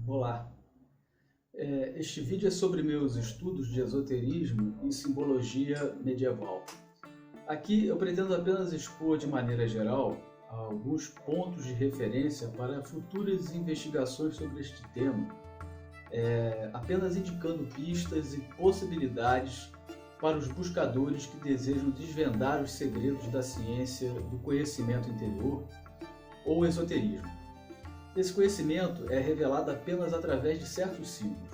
Olá, este vídeo é sobre meus estudos de esoterismo e simbologia medieval. Aqui eu pretendo apenas expor de maneira geral alguns pontos de referência para futuras investigações sobre este tema, apenas indicando pistas e possibilidades para os buscadores que desejam desvendar os segredos da ciência do conhecimento interior ou esoterismo. Esse conhecimento é revelado apenas através de certos símbolos.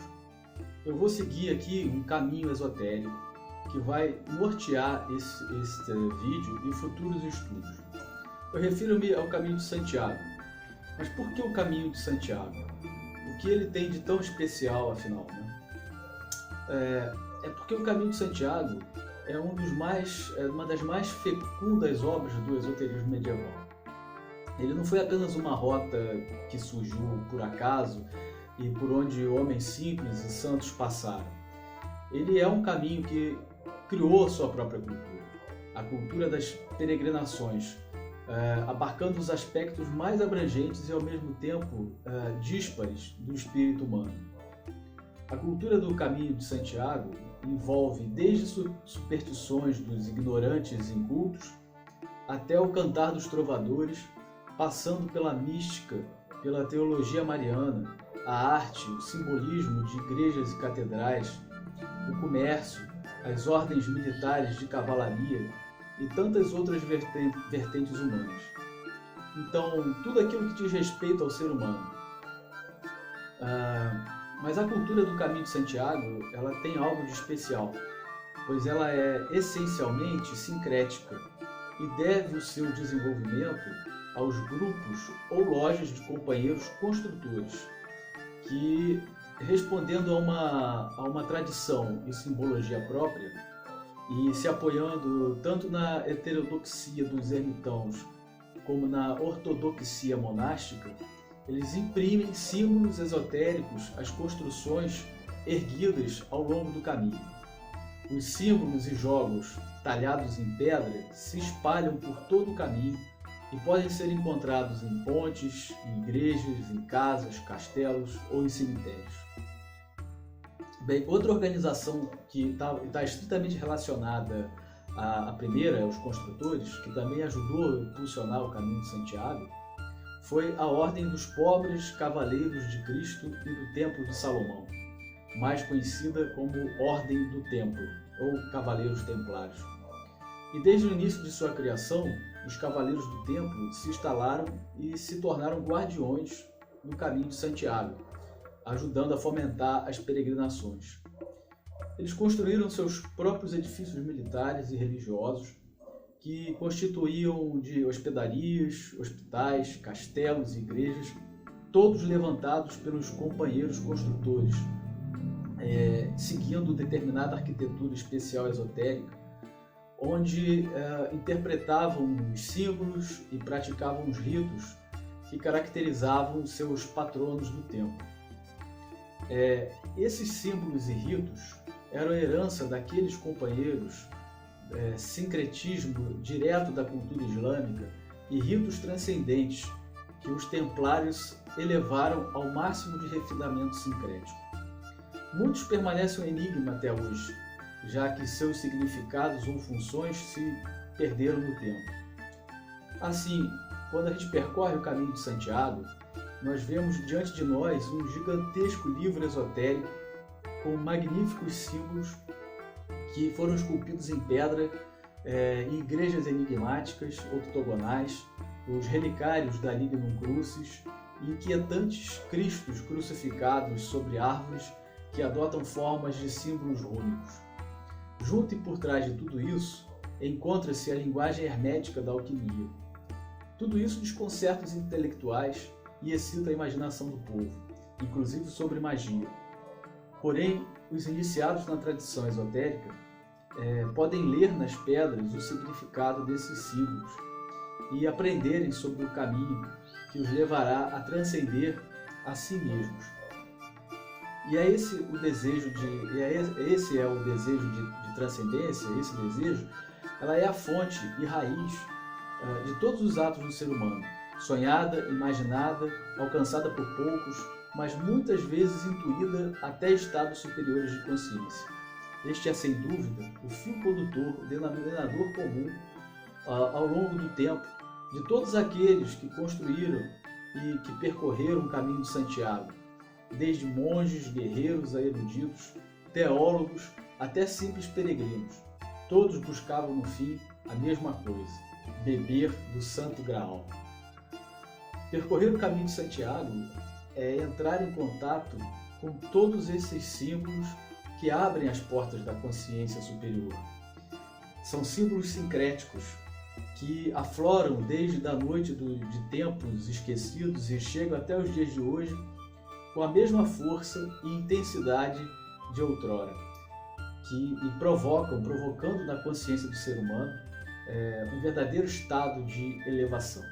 Eu vou seguir aqui um caminho esotérico que vai nortear este vídeo e futuros estudos. Eu refiro-me ao caminho de Santiago. Mas por que o caminho de Santiago? O que ele tem de tão especial, afinal, né? É porque o caminho de Santiago é uma das mais fecundas obras do esoterismo medieval. Ele não foi apenas uma rota que surgiu por acaso e por onde homens simples e santos passaram. Ele é um caminho que criou sua própria cultura, a cultura das peregrinações, abarcando os aspectos mais abrangentes e ao mesmo tempo díspares do espírito humano. A cultura do caminho de Santiago envolve desde superstições dos ignorantes e incultos até o cantar dos trovadores, passando pela mística, pela teologia mariana, a arte, o simbolismo de igrejas e catedrais, o comércio, as ordens militares de cavalaria e tantas outras vertentes humanas. Então, tudo aquilo que diz respeito ao ser humano. Mas a cultura do Caminho de Santiago, ela tem algo de especial, pois ela é essencialmente sincrética e deve o seu desenvolvimento aos grupos ou lojas de companheiros construtores, que, respondendo a uma tradição e simbologia própria, e se apoiando tanto na heterodoxia dos ermitãos como na ortodoxia monástica, eles imprimem símbolos esotéricos às construções erguidas ao longo do caminho. Os símbolos e jogos talhados em pedra se espalham por todo o caminho e podem ser encontrados em pontes, em igrejas, em casas, castelos ou em cemitérios. Bem, outra organização que está estritamente relacionada à primeira, aos construtores, que também ajudou a impulsionar o Caminho de Santiago, foi a Ordem dos Pobres Cavaleiros de Cristo e do Templo de Salomão, mais conhecida como Ordem do Templo, ou Cavaleiros Templários. E desde o início de sua criação, os Cavaleiros do Templo se instalaram e se tornaram guardiões do Caminho de Santiago, ajudando a fomentar as peregrinações. Eles construíram seus próprios edifícios militares e religiosos, que constituíam de hospedarias, hospitais, castelos e igrejas, todos levantados pelos companheiros construtores, seguindo determinada arquitetura especial esotérica, onde interpretavam os símbolos e praticavam os ritos que caracterizavam seus patronos do templo. Esses símbolos e ritos eram herança daqueles companheiros, sincretismo direto da cultura islâmica e ritos transcendentes que os templários elevaram ao máximo de refinamento sincrético. Muitos permanecem um enigma até hoje, já que seus significados ou funções se perderam no tempo. Assim, quando a gente percorre o Caminho de Santiago, nós vemos diante de nós um gigantesco livro esotérico com magníficos símbolos que foram esculpidos em pedra em igrejas enigmáticas, octogonais, os relicários da Lignum Crucis e inquietantes cristos crucificados sobre árvores que adotam formas de símbolos rúnicos. Junto e por trás de tudo isso, encontra-se a linguagem hermética da alquimia. Tudo isso desconcerta os intelectuais e excita a imaginação do povo, inclusive sobre magia. Porém, os iniciados na tradição esotérica podem ler nas pedras o significado desses símbolos e aprenderem sobre o caminho que os levará a transcender a si mesmos. E esse é o desejo de transcendência, esse desejo, ela é a fonte e raiz de todos os atos do ser humano, sonhada, imaginada, alcançada por poucos, mas muitas vezes intuída até estados superiores de consciência. Este é, sem dúvida, o fio condutor, o denominador comum, ao longo do tempo, de todos aqueles que construíram e que percorreram o caminho de Santiago, desde monges, guerreiros a eruditos, teólogos, até simples peregrinos. Todos buscavam, no fim, a mesma coisa: beber do Santo Graal. Percorrer o caminho de Santiago é entrar em contato com todos esses símbolos que abrem as portas da consciência superior. São símbolos sincréticos que afloram desde a noite de tempos esquecidos e chegam até os dias de hoje com a mesma força e intensidade de outrora, e provocando na consciência do ser humano um verdadeiro estado de elevação.